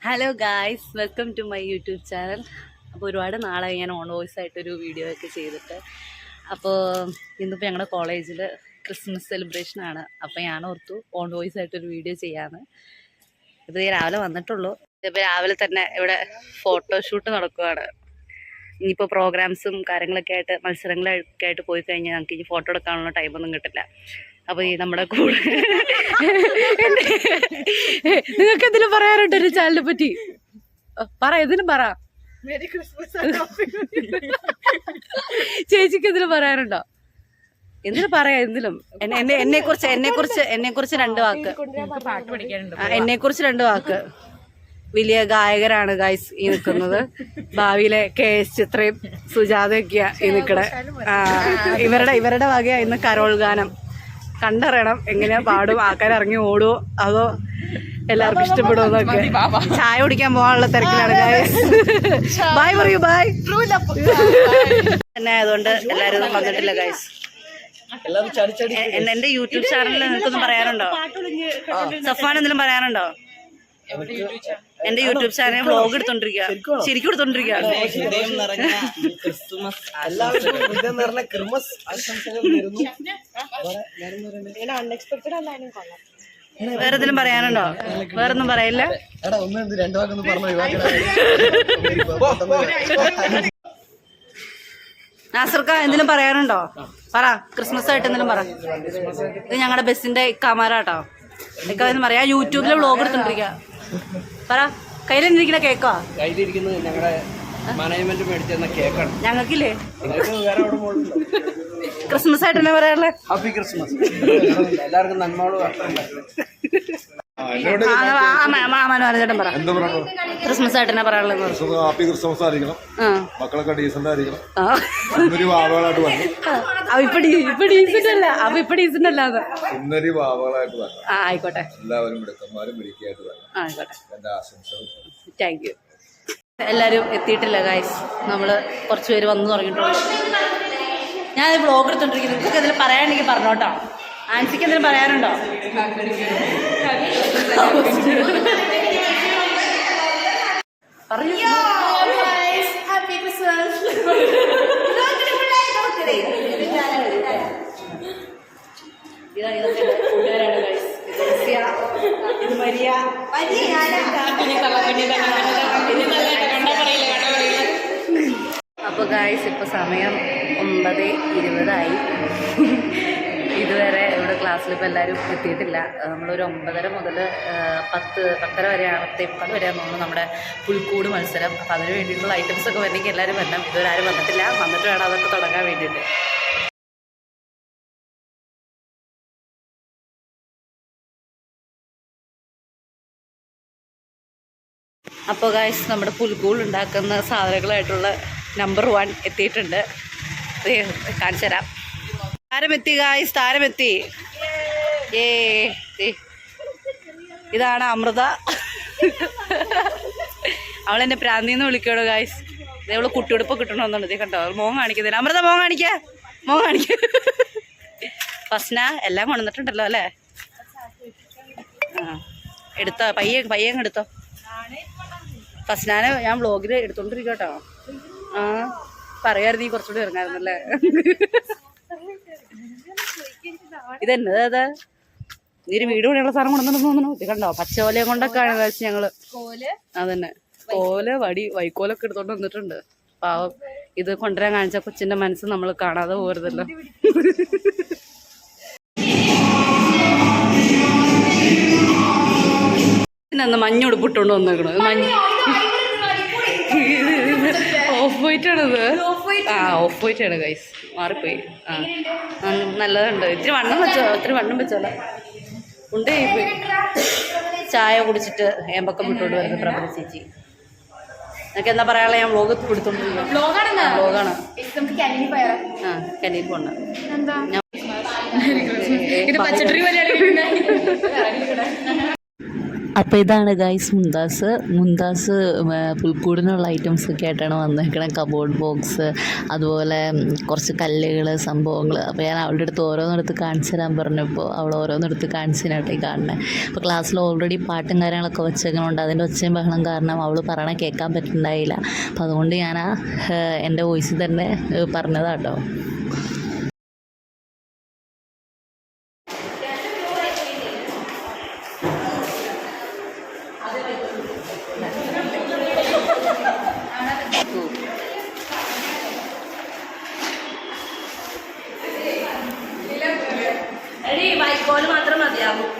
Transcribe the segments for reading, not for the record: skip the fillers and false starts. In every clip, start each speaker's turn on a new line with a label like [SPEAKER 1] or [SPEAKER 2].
[SPEAKER 1] Hello guys, welcome to my YouTube channel. അപ്പോൾ ഒരുപാട് നാളായി ഞാൻ ഓൺ വോയിസ് ആയിട്ടൊരു വീഡിയോ ഒക്കെ ചെയ്തിട്ട്. അപ്പോൾ ഇന്നിപ്പോൾ ഞങ്ങളുടെ കോളേജിൽ ക്രിസ്മസ് സെലിബ്രേഷനാണ്. അപ്പോൾ ഞാൻ ഓർത്തു ഓൺ വോയിസ് ആയിട്ടൊരു വീഡിയോ ചെയ്യാമെന്ന്. ഇത് രാവിലെ വന്നിട്ടുള്ളൂ. ഇപ്പോൾ രാവിലെ തന്നെ ഇവിടെ ഫോട്ടോഷൂട്ട് നടക്കുകയാണ്. ഇനിയിപ്പോൾ പ്രോഗ്രാംസും കാര്യങ്ങളൊക്കെ ആയിട്ട് മത്സരങ്ങളൊക്കെ ആയിട്ട് പോയി കഴിഞ്ഞാൽ നമുക്ക് ഇനി ഫോട്ടോ എടുക്കാനുള്ള ടൈമൊന്നും കിട്ടില്ല. അപ്പോൾ ഈ നമ്മുടെ കൂടെ നിങ്ങൾക്ക് എന്തെങ്കിലും പറയാനുണ്ടോ ഒരു ചാനലിനെ പറ്റി? പറ, എന്തിനും പറ. ചേച്ചിക്ക് എന്തിനും പറയാനുണ്ടോ? എന്തിനും പറയാ, എന്തിനും. എന്നെ കുറിച്ച് രണ്ട് വാക്ക്. എന്നെക്കുറിച്ച് രണ്ട് വാക്ക്. വലിയ ഗായകരാണ് ഗൈസ് ഈ നിൽക്കുന്നത്. ഭാവിയിലെ KS ചിത്രയും സുജാതയൊക്കെയാ ഈ നിൽക്കണേ. ഇവരുടെ വകയാ ഇന്ന് കരോൾ ഗാനം. കണ്ടറിയണം എങ്ങനെയാ പാടും, ആൾക്കാർ ഇറങ്ങി ഓടുവോ അതോ എല്ലാവർക്കും ഇഷ്ടപ്പെടുമെന്നൊക്കെ. ചായ കുടിക്കാൻ പോകാനുള്ള തിരക്കിലാണ് ഗൈസ്. ബായ് പറയൂ, ബായ്. തന്നെ ആയതുകൊണ്ട് എല്ലാരും വന്നിട്ടില്ല ഗൈസ്. എന്റെ യൂട്യൂബ് ചാനലിൽ നിനക്കൊന്നും പറയാനുണ്ടോ? സഫാൻ എന്തെങ്കിലും പറയാനുണ്ടോ? എന്റെ യൂട്യൂബ് ചാനൽ വ്ളോഗ് എടുത്തോണ്ടിരിക്കുക, ശരിക്കും എടുത്തോണ്ടിരിക്കുക. വേറെ എന്തെങ്കിലും പറയാനുണ്ടോ? വേറൊന്നും പറയില്ല. നാസർക്ക എന്തെങ്കിലും പറയാനുണ്ടോ? പറ, ക്രിസ്മസ് ആയിട്ട് എന്തെങ്കിലും പറ. ഇത് ഞങ്ങളുടെ ബസ്സിന്റെ ഇക്കാമാരാട്ടോ. ഇക്ക എന്ന് പറയാ, യൂട്യൂബില് വ്ളോഗ് എടുത്തോണ്ടിരിക്കുക. പറ, കയ്യിലിരിക്കുന്ന കേക്കോ?
[SPEAKER 2] കയ്യിലിരിക്കുന്നത് ഞങ്ങളുടെ മാനേജ്മെന്റ് മേടിച്ചെന്ന കേക്കാണ്.
[SPEAKER 1] ഞങ്ങൾക്കില്ലേ? ക്രിസ്മസ് ആയിട്ട് തന്നെ പറയാറുള്ള
[SPEAKER 2] ഹാപ്പി ക്രിസ്മസ്. എല്ലാവർക്കും നന്മകളും
[SPEAKER 1] മാമാനോചേട്ടൻ പറ, ക്രിസ്മസ് ആയിട്ട് തന്നെ പറയാനുള്ളത്.
[SPEAKER 3] ഹാപ്പി ക്രിസ്മസ് ആയിരിക്കണം, മക്കളൊക്കെ ഡീസന്റ് ആയിരിക്കണം. വാവകളായിട്ട് വന്നു.
[SPEAKER 1] ഇപ്പൊ ഡീസന്റ് അല്ല, അപ്പൊ ഇപ്പൊ ഡീസന്റ് അല്ലാതെ
[SPEAKER 3] സുന്ദരി വാവകളായിട്ട് വന്നു.
[SPEAKER 1] ആയിക്കോട്ടെ,
[SPEAKER 3] എല്ലാവരും മിടുക്കന്മാരും മിടുക്കിയായിട്ട് വന്നു.
[SPEAKER 1] ആയിക്കോട്ടെ,
[SPEAKER 3] എന്റെ ആശംസകൾ.
[SPEAKER 1] Thank you. എല്ലാരും എത്തിയിട്ടില്ല ഗൈസ്, നമ്മള് കുറച്ചുപേര് വന്നു തുടങ്ങിയിട്ടുള്ളൂ. ഞാൻ വ്ളോഗ് എടുത്തോണ്ടിരിക്കുന്നത്. നിങ്ങൾക്ക് എന്തെങ്കിലും പറയാനുണ്ടെങ്കിൽ പറഞ്ഞോട്ടോ. ആൻസിക്ക് എന്തെങ്കിലും പറയാനുണ്ടോ? പറഞ്ഞു. കൂട്ടുകാരാണ് ഗൈസ്. ഇത് മരിയ. അപ്പോൾ ഗൈസ് ഇപ്പോൾ സമയം 9:20 ഇതുവരെ ഇവിടെ ക്ലാസ്സിൽ ഇപ്പോൾ എല്ലാവരും എത്തിയിട്ടില്ല. നമ്മളൊരു 9:30 മുതൽ 10 വരെയാണ്, 10:30 വരെയാണെന്ന് തോന്നുന്നു നമ്മുടെ പുൽക്കൂട് മത്സരം. അപ്പോൾ അതിന് വേണ്ടിയിട്ടുള്ള ഐറ്റംസൊക്കെ വരണമെങ്കിൽ എല്ലാവരും വരണം. ഇതുവരെ ആരും വന്നിട്ടില്ല. വന്നിട്ട് വേണം അതൊക്കെ തുടങ്ങാൻ വേണ്ടിയിട്ട്. അപ്പോൾ ഗൈസ് നമ്മുടെ പുൽക്കൂട് ഉണ്ടാക്കുന്ന സാധനങ്ങളായിട്ടുള്ള നമ്പർ 1 എത്തിയിട്ടുണ്ട്. കാണിച്ചു തരാം. താരമെത്തി ഗൈസ്, താരമെത്തി. ഇതാണ് അമൃത. അവളെന്നെ പ്രാന്തിന്ന് വിളിക്കണോ ഗൈസ്. ഇതേവള് കുട്ടിയുടുപ്പ് കിട്ടണമെന്നുണ്ട്. ഇതേ കണ്ടോ, മോൻ കാണിക്കുന്നില്ല. അമൃത മോൻ കാണിക്ക. ഫസ്ന എല്ലാം കൊണ്ടുവന്നിട്ടുണ്ടല്ലോ അല്ലേ? എടുത്തോ, പയ്യെ എടുത്തോ. ഫസ്നാനെ ഞാൻ വ്ളോഗിൽ എടുത്തോണ്ടിരിക്കട്ടോ. പറയാറുണ്ട്, നീ കുറച്ചുകൂടി ഇറങ്ങാറുന്നല്ലേ. ഇതെന്നതാ? നീ ഒരു വീട് പണിയുള്ള സാധനം കൊണ്ടുവന്നു തോന്നുന്നു. ഇത് കണ്ടോ, പച്ചോലയും കൊണ്ടൊക്കെയാണ് കഴിച്ച് ഞങ്ങള്. അതന്നെ, കോല് വടി വൈക്കോലൊക്കെ എടുത്തോണ്ട് വന്നിട്ടുണ്ട്. പാവം, ഇത് കൊണ്ടുവരാൻ കാണിച്ച കൊച്ചിന്റെ മനസ്സ് നമ്മൾ കാണാതെ പോരുതല്ലോ. പിന്നെ മഞ്ഞുടുപ്പിട്ടോണ്ട് വന്നേക്കണത്. ഓഫ് വൈറ്റ് ആണത്. ഓഫ് വൈറ്റ് ആണ് ഗൈസ്, മാറിപ്പോയി. നല്ലതുണ്ട്. ഇത്തിരി വണ്ണം വെച്ചോല ഉണ്ട്. പോയി ചായ കുടിച്ചിട്ട് ഏമ്പക്കം വിട്ടോണ്ട് വരുന്നത് പ്രബല ചേച്ചി. എനിക്ക് എന്താ പറയാനുള്ള, ഞാൻ വ്ളോഗ് കൊടുത്തോണ്ടിരിക്കുക. വ്ളോഗാണ്. കനീൽ പോണ്ട.
[SPEAKER 4] അപ്പോൾ ഇതാണ് ഗൈസ് മുന്താസ് പുൽക്കൂടിനുള്ള ഐറ്റംസ് ഒക്കെ ആയിട്ടാണ് വന്നേക്കണത്. കബോർഡ് ബോക്സ്, അതുപോലെ കുറച്ച് കല്ലുകൾ, സംഭവങ്ങൾ. അപ്പോൾ ഞാൻ അവളുടെ അടുത്ത് ഓരോന്നെടുത്ത് കാണിച്ചു തരാൻ പറഞ്ഞപ്പോൾ അവൾ ഓരോന്നെടുത്ത് കാണിച്ചതിനായിട്ടേ കാണുന്നത്. അപ്പോൾ ക്ലാസ്സിൽ ഓൾറെഡി പാട്ടും കാര്യങ്ങളൊക്കെ വെച്ചേക്കണുണ്ട്. അതിൻ്റെ ഒച്ചയും ബഹളം കാരണം അവൾ പറയണ കേൾക്കാൻ പറ്റുന്നുണ്ടായില്ല. അപ്പോൾ അതുകൊണ്ട് ഞാൻ എൻ്റെ വോയിസിൽ തന്നെ പറഞ്ഞതാട്ടോ.
[SPEAKER 1] വൈക്കോല് മാത്രം മതിയാകും.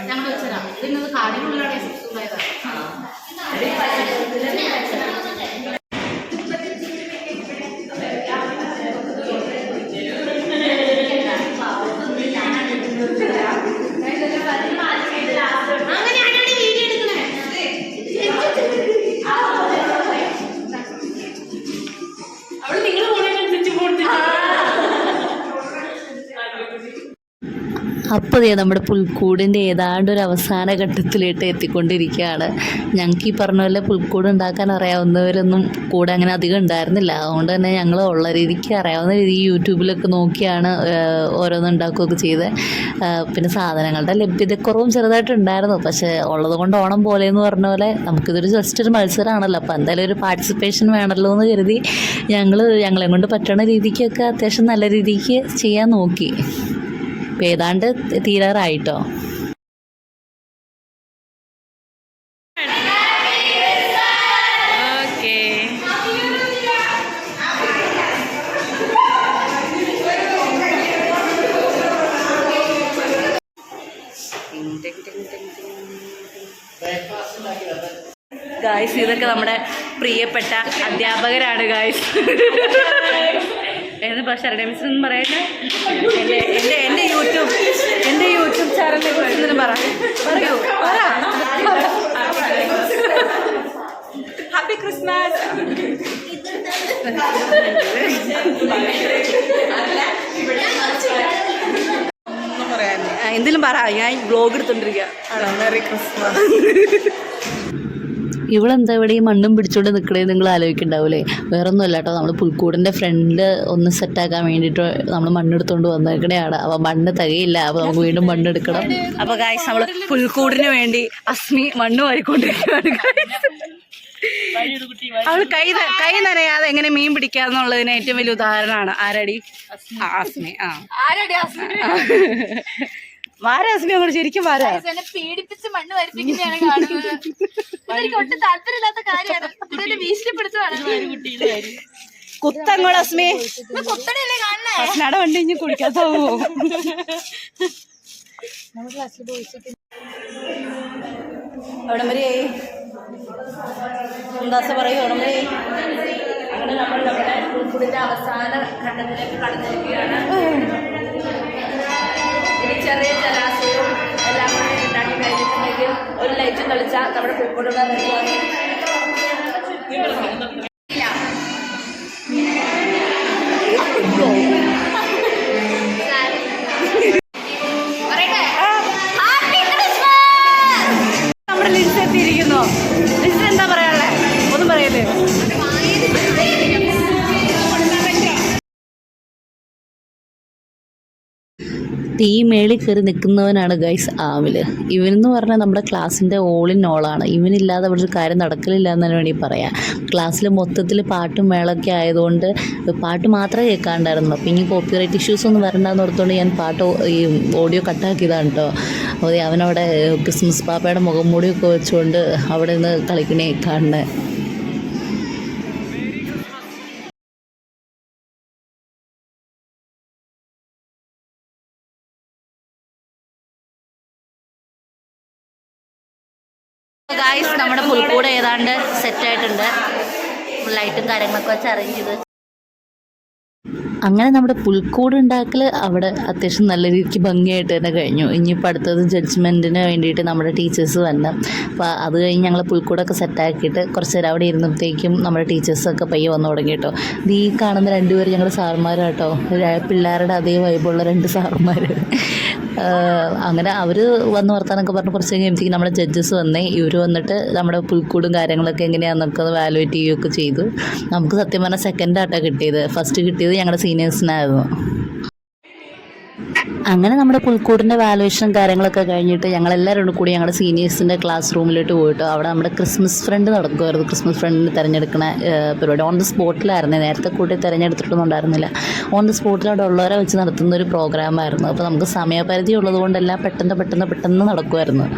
[SPEAKER 1] ഞങ്ങൾ വെച്ചതാ ഇതിനത് കാടിനുള്ളിലാണ് ഉണ്ടായതാ.
[SPEAKER 4] അപ്പോൾ നമ്മുടെ പുൽക്കൂടിൻ്റെ ഏതാണ്ട് ഒരു അവസാന ഘട്ടത്തിലേക്ക് എത്തിക്കൊണ്ടിരിക്കുകയാണ്. ഞങ്ങൾക്ക് ഈ പറഞ്ഞ പോലെ പുൽക്കൂട് ഉണ്ടാക്കാൻ അറിയാവുന്നവരൊന്നും കൂടെ അങ്ങനെ അധികം ഉണ്ടായിരുന്നില്ല. അതുകൊണ്ട് തന്നെ ഞങ്ങൾ ഉള്ള രീതിക്ക് അറിയാവുന്ന രീതിക്ക് യൂട്യൂബിലൊക്കെ നോക്കിയാണ് ഓരോന്ന് ഉണ്ടാക്കുകയൊക്കെ ചെയ്ത്. പിന്നെ സാധനങ്ങളുടെ ലഭ്യതക്കുറവും ചെറുതായിട്ടുണ്ടായിരുന്നു. പക്ഷേ ഉള്ളത് കൊണ്ട് ഓണം പോലെ എന്ന് പറഞ്ഞ പോലെ നമുക്കിതൊരു ജസ്റ്റ് ഒരു മത്സരമാണല്ലോ. അപ്പോൾ എന്തായാലും ഒരു പാർട്ടിസിപ്പേഷൻ വേണമല്ലോ എന്ന് കരുതി ഞങ്ങളെ കൊണ്ട് പറ്റണ രീതിക്കൊക്കെ അത്യാവശ്യം നല്ല രീതിക്ക് ചെയ്യാൻ നോക്കി. ഏതാണ്ട് തീരാറായിട്ടോ.
[SPEAKER 1] ഗായ്സ്, ഇതൊക്കെ നമ്മുടെ പ്രിയപ്പെട്ട അധ്യാപകരാണ് ഗായ്സ്. ഏത് ശരണ മിസ് എന്ന് പറയട്ടെ. എൻ്റെ യൂട്യൂബ് ചാനലിനെ കുറിച്ച് പറയൂ. Happy Christmas. എന്തെങ്കിലും പറ, ഞാൻ വ്ലോഗ് എടുത്തോണ്ടിരിക്കുക. Merry Christmas.
[SPEAKER 4] ഇവളെന്താ ഇവിടെ ഈ മണ്ണും പിടിച്ചോണ്ട് നിൽക്കണേ നിങ്ങൾ ആലോചിക്കുന്നുണ്ടാവില്ലേ? വേറെ ഒന്നുമല്ല കേട്ടോ, നമ്മൾ പുൽക്കൂടിൻ്റെ ഫ്രണ്ട് ഒന്ന് സെറ്റാക്കാൻ വേണ്ടിയിട്ട് നമ്മൾ മണ്ണെടുത്തുകൊണ്ട് വന്നേക്കണെയാണ്. അപ്പോൾ മണ്ണ് തികയില്ല, അപ്പോൾ നമുക്ക് വീണ്ടും മണ്ണെടുക്കണം.
[SPEAKER 1] അപ്പോൾ ഗായ്സ്, നമ്മൾ പുൽക്കൂടിന് വേണ്ടി അസ്മി മണ്ണ് വാരിക്കൊണ്ടിരിക്കുകയാണ്. അവൾ കൈ നനയാതെ എങ്ങനെ മീൻ പിടിക്കാന്നുള്ളതിന് ഏറ്റവും വലിയ ഉദാഹരണമാണ് ആരടി? അസ്മി. വാരാസ്മി അങ്ങോട്ട് ശരിക്കും വാരാ
[SPEAKER 5] പീഡിപ്പിച്ച് മണ്ണ് വരപ്പിക്കുന്നതാണ് കാണുന്നത്. എനിക്ക് ഒട്ടും താല്പര്യമില്ലാത്ത കാര്യമാണ്. ഭീഷണിപ്പെടുത്തുവാണ്.
[SPEAKER 1] കുത്തങ്ങോട്ട് അസ്മി.
[SPEAKER 5] കുത്തണല്ലേ കാണണേ?
[SPEAKER 1] അസ്മിയുടെ വണ്ടി ഇനി കുടിക്കാത്താവോ? എവിടം വരെയായി? മുന്താസ പറയൂ, എവിടം വരെയായി?
[SPEAKER 5] അങ്ങനെ നമ്മൾ നമ്മുടെ പുൽക്കൂടിന്റെ അവസാന ഘട്ടത്തിലേക്ക് കടന്നിരിക്കുകയാണ്. ഇനി ചെറിയ ജലാശയവും എല്ലാം കൂടെ ഉണ്ടാക്കി കഴിഞ്ഞിട്ടുണ്ടെങ്കിൽ ഒരു ലൈറ്റും കളിച്ചാൽ നമ്മുടെ പുൽക്കൂടുള്ള
[SPEAKER 1] നമ്മുടെ ലിസ്റ്റ് എത്തിയിരിക്കുന്നു. ലിസ്റ്റ് എന്താ പറയാനുള്ളത്? ഒന്നും പറയല്ലേ?
[SPEAKER 4] ഈ മേളിൽ കയറി നിൽക്കുന്നവനാണ് ഗൈസ് ആമില്. ഇവനെന്ന് പറഞ്ഞാൽ നമ്മുടെ ക്ലാസ്സിൻ്റെ ഓൾ ഇൻ ഓളാണ്. ഇവനില്ലാതെ അവിടെ ഒരു കാര്യം നടക്കലില്ല എന്ന് വേണമെങ്കിൽ പറയാം. ക്ലാസ്സിൽ മൊത്തത്തിൽ പാട്ടും മേളൊക്കെ ആയതുകൊണ്ട് പാട്ട് മാത്രമേ കേൾക്കാണ്ടായിരുന്നു. അപ്പോൾ ഇനി കോപ്പിറൈറ്റ് ഇഷ്യൂസ് ഒന്നും വരണ്ടെന്ന് ഓർത്തുകൊണ്ട് ഞാൻ ഈ ഓഡിയോ കട്ടാക്കിയതാണ് കേട്ടോ. അപ്പോൾ അവനവിടെ ക്രിസ്മസ് പാപ്പയുടെ മുഖം മൂടിയൊക്കെ വെച്ചുകൊണ്ട് അവിടെ നിന്ന് കളിക്കണേ കാണണേ.
[SPEAKER 1] ഗായ്സ്, നമ്മുടെ പുൽക്കൂട് ഏതാണ്ട് സെറ്റായിട്ടുണ്ട്. ലൈറ്റും കാര്യങ്ങളൊക്കെ വെച്ച് അറേഞ്ച് ചെയ്ത്
[SPEAKER 4] അങ്ങനെ നമ്മുടെ പുൽക്കൂട് ഉണ്ടാക്കൽ അവിടെ അത്യാവശ്യം നല്ല രീതിക്ക് ഭംഗിയായിട്ട് തന്നെ കഴിഞ്ഞു. ഇനിയിപ്പോൾ അടുത്തത് ജഡ്ജ്മെൻറ്റിന് വേണ്ടിയിട്ട് നമ്മുടെ ടീച്ചേഴ്സ് വന്നു. അപ്പോൾ അത് കഴിഞ്ഞ് ഞങ്ങൾ പുൽക്കൂടൊക്കെ സെറ്റാക്കിയിട്ട് കുറച്ച് നേരം അവിടെ ഇരുന്നപ്പോഴത്തേക്കും നമ്മുടെ ടീച്ചേഴ്സൊക്കെ പയ്യെ വന്നു തുടങ്ങി കേട്ടോ. ഇത് ഈ കാണുന്ന രണ്ടുപേരും ഞങ്ങളുടെ സാറുമാരാട്ടോ, പിള്ളേരുടെ അതേ വൈബുള്ള 2 സാറുമാർ. അങ്ങനെ അവർ വന്ന് വർത്താനൊക്കെ പറഞ്ഞ് കുറച്ച് കഴിയുമ്പോഴത്തേക്കും നമ്മുടെ ജഡ്ജസ് വന്നേ. ഇവർ വന്നിട്ട് നമ്മുടെ പുൽക്കൂടും കാര്യങ്ങളൊക്കെ എങ്ങനെയാണെന്നൊക്കെ വാലുവേറ്റ് ചെയ്യുകയൊക്കെ ചെയ്തു. നമുക്ക് സത്യം പറഞ്ഞാൽ സെക്കൻഡായിട്ടാണ് കിട്ടിയത്. ഫസ്റ്റ് കിട്ടിയത് ഞങ്ങളുടെ സീനിയേഴ്സിനായിരുന്നു. അങ്ങനെ നമ്മുടെ പുൽക്കൂടിൻ്റെ വാലുവേഷനും കാര്യങ്ങളൊക്കെ കഴിഞ്ഞിട്ട് ഞങ്ങളെല്ലാവരും കൂടി ഞങ്ങളുടെ സീനിയേഴ്സിൻ്റെ ക്ലാസ് റൂമിലോട്ട് പോയിട്ട് അവിടെ നമ്മുടെ ക്രിസ്മസ് ഫ്രണ്ട് നടക്കുമായിരുന്നു. ക്രിസ്മസ് ഫ്രണ്ടിന് തിരഞ്ഞെടുക്കുന്ന പരിപാടി ഓൺ ദ സ്പോട്ടിലായിരുന്നു. നേരത്തെ കൂട്ടി തിരഞ്ഞെടുത്തിട്ടൊന്നും ഉണ്ടായിരുന്നില്ല. ഓൺ ദ സ്പോട്ടിൽ അവിടെ ഉള്ളവരെ വെച്ച് നടത്തുന്ന ഒരു പ്രോഗ്രാമായിരുന്നു. അപ്പോൾ നമുക്ക് സമയപരിധി ഉള്ളതുകൊണ്ടെല്ലാം പെട്ടെന്ന് നടക്കുമായിരുന്നു.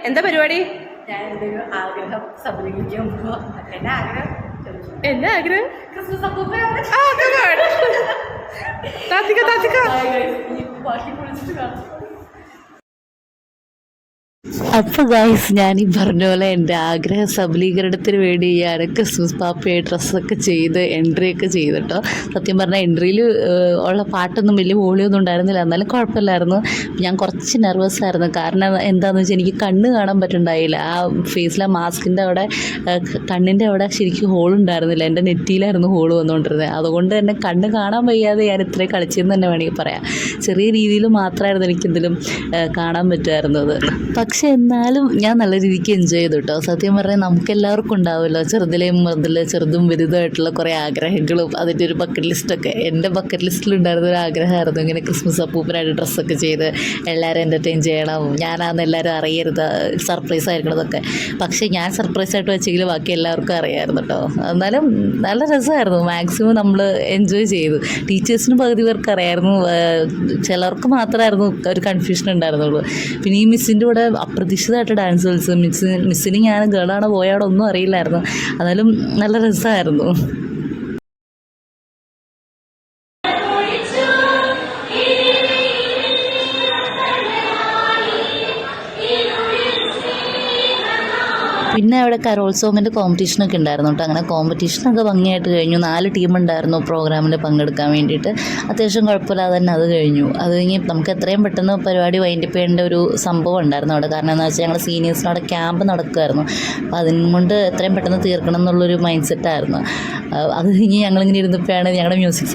[SPEAKER 1] എന്താ പരിപാടി?
[SPEAKER 5] ഞാൻ എൻ്റെ ഒരു ആഗ്രഹം സഫലീകരിക്കാൻ പോവാ. എൻ്റെ ആഗ്രഹം
[SPEAKER 1] എന്താ ആഗ്രഹം?
[SPEAKER 5] ക്രിസ്മസ് അപ്പൂപ്പനെ ബാക്കി പൊളിച്ചിട്ട് കാണാം.
[SPEAKER 4] അപ്പോൾ ഗൈസ്, ഞാൻ ഈ പറഞ്ഞ പോലെ എൻ്റെ ആഗ്രഹ സബലീകരണത്തിന് വേണ്ടി ഞാൻ ക്രിസ്മസ് പാപ്പയെ ഡ്രസ്സൊക്കെ ചെയ്ത് എൻട്രിയൊക്കെ ചെയ്തിട്ടോ. സത്യം പറഞ്ഞാൽ എൻട്രിയിൽ ഉള്ള പാട്ടൊന്നും വലിയ വോളിയൊന്നും ഉണ്ടായിരുന്നില്ല, എന്നാലും കുഴപ്പമില്ലായിരുന്നു. ഞാൻ കുറച്ച് നെർവസ് ആയിരുന്നു. കാരണം എന്താണെന്ന് വെച്ചാൽ എനിക്ക് കണ്ണ് കാണാൻ പറ്റുന്നുണ്ടായില്ല. ആ ഫേസിലെ മാസ്കിൻ്റെ അവിടെ കണ്ണിൻ്റെ അവിടെ ശരിക്കും ഹോളുണ്ടായിരുന്നില്ല. എൻ്റെ നെറ്റിയിലായിരുന്നു ഹോൾ വന്നുകൊണ്ടിരുന്നത്. അതുകൊണ്ട് തന്നെ കണ്ണ് കാണാൻ വയ്യാതെ ഞാൻ ഇത്രയും കളിച്ചെന്ന് തന്നെ വേണമെങ്കിൽ പറയാം. ചെറിയ രീതിയിൽ മാത്രമായിരുന്നു എനിക്കെന്തെങ്കിലും കാണാൻ പറ്റുമായിരുന്നത്. പക്ഷെ എന്നാലും ഞാൻ നല്ല രീതിക്ക് എൻജോയ് ചെയ്തു കേട്ടോ. സത്യം പറഞ്ഞാൽ നമുക്കെല്ലാവർക്കും ഉണ്ടാവുമല്ലോ ചെറുതിലെ മുതൽ ചെറുതും വലുതുമായിട്ടുള്ള കുറേ ആഗ്രഹങ്ങളും അതിൻ്റെ ഒരു ബക്കറ്റ് ലിസ്റ്റൊക്കെ. എൻ്റെ ബക്കറ്റ് ലിസ്റ്റിലുണ്ടായിരുന്ന ഒരു ആഗ്രഹമായിരുന്നു ഇങ്ങനെ ക്രിസ്മസ് അപ്പൂപ്പനായിട്ട് ഡ്രസ്സൊക്കെ ചെയ്ത് എല്ലാവരും എൻ്റർടൈൻ ചെയ്യണം, ഞാനാണെന്ന് എല്ലാവരും അറിയരുത്, സർപ്രൈസ് ആയിരിക്കണതൊക്കെ. പക്ഷേ ഞാൻ സർപ്രൈസായിട്ട് വെച്ചെങ്കിൽ ബാക്കി എല്ലാവർക്കും അറിയാമായിരുന്നു കേട്ടോ. എന്നാലും നല്ല രസമായിരുന്നു. മാക്സിമം നമ്മൾ എൻജോയ് ചെയ്തു. ടീച്ചേഴ്സിന് പകുതി പേർക്ക് അറിയായിരുന്നു, ചിലർക്ക് മാത്രമായിരുന്നു ഒരു കൺഫ്യൂഷൻ ഉണ്ടായിരുന്നുള്ളൂ. പിന്നെ ഈ മിസ്സിൻ്റെ കൂടെ അപ്രതീക്ഷിതമായിട്ട് ഡാൻസ് കളിച്ചു. മിസ്സിന് ഞാൻ ഗേളാണോ ബോയാണോ ഒന്നും അറിയില്ലായിരുന്നു. എന്നാലും നല്ല രസമായിരുന്നു. പിന്നെ അവിടെ കരോത്സവത്തിൻ്റെ കോമ്പറ്റീഷനൊക്കെ ഉണ്ടായിരുന്നു കേട്ടോ. അങ്ങനെ കോമ്പറ്റീഷനൊക്കെ ഭംഗിയായിട്ട് കഴിഞ്ഞു. 4 ടീമുണ്ടായിരുന്നു പ്രോഗ്രാമിൽ പങ്കെടുക്കാൻ വേണ്ടിയിട്ട്. അത്യാവശ്യം കുഴപ്പമില്ലാതെ തന്നെ അത് കഴിഞ്ഞു. അത് കഴിഞ്ഞ് നമുക്ക് എത്രയും പെട്ടെന്ന് പരിപാടി വൈൻഡപ്പ് ചെയ്യേണ്ട ഒരു സംഭവം ഉണ്ടായിരുന്നു അവിടെ. കാരണം എന്താ വെച്ചാൽ ഞങ്ങൾ സീനിയേഴ്സിന് അവിടെ ക്യാമ്പ് നടക്കുമായിരുന്നു. അപ്പോൾ അതുകൊണ്ട് എത്രയും പെട്ടെന്ന് തീർക്കണം എന്നുള്ളൊരു മൈൻഡ് സെറ്റായിരുന്നു. അത് കഴിഞ്ഞ് ഞങ്ങളിങ്ങനെ ഇരുന്നപ്പോഴാണ് ഞങ്ങളുടെ മ്യൂസിക്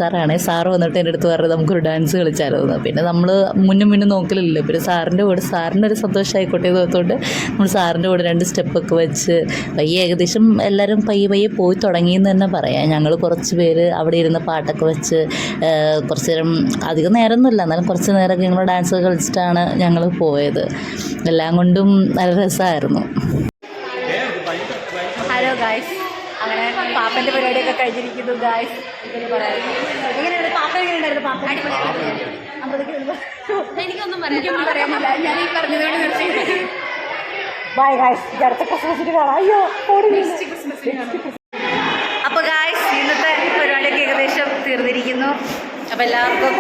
[SPEAKER 4] സാറ് വന്നിട്ട് എൻ്റെ അടുത്ത് പറഞ്ഞത് നമുക്കൊരു ഡാൻസ് കളിച്ചായിരുന്നു. പിന്നെ നമ്മൾ മുന്നും നോക്കലില്ലല്ലോ. പിന്നെ സാറിൻ്റെ ഒരു സന്തോഷമായിക്കോട്ടെ തോന്നുകൊണ്ട് നമ്മൾ സാറിൻ്റെ കൂടെ 2 സ്റ്റെപ്പൊക്കെ വെച്ച് ഏകദേശം എല്ലാവരും പയ്യെ പോയി തുടങ്ങിയെന്ന് തന്നെ പറയാം. ഞങ്ങൾ കുറച്ച് പേര് അവിടെ ഇരുന്ന് പാട്ടൊക്കെ വെച്ച് കുറച്ച് നേരം, അധികം നേരമൊന്നുമില്ല എന്നാലും കുറച്ച് നേരമൊക്കെ ഞങ്ങൾ ഡാൻസ് കളിച്ചിട്ടാണ് ഞങ്ങൾ പോയത്. എല്ലാം കൊണ്ടും നല്ല രസമായിരുന്നു.
[SPEAKER 1] ഹലോ ഗായ്സ്, അങ്ങനെ പാപ്പൻ്റെ പരിപാടിയൊക്കെ കഴിഞ്ഞിരിക്കുന്നു ഗായ്സ്. എങ്ങനെയാണ് പാപ്പ? എങ്ങനെയുണ്ടായിരുന്നു പാപ്പ?
[SPEAKER 5] എനിക്കൊന്നും പറയാനില്ല. ഞാൻ ഈ പറഞ്ഞതുകൊണ്ട് നിർത്തി.
[SPEAKER 1] ബൈ ഗായ്സ്, അടുത്ത ക്രിസ്മസിന് കാണാം. അയ്യോ, അപ്പോൾ ഗായ്സ്, ഇന്നത്തെ പരിപാടിയൊക്കെ ഏകദേശം തീർന്നിരിക്കുന്നു. അപ്പോൾ എല്ലാവർക്കും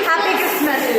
[SPEAKER 1] ഹാപ്പി ക്രിസ്മസ്.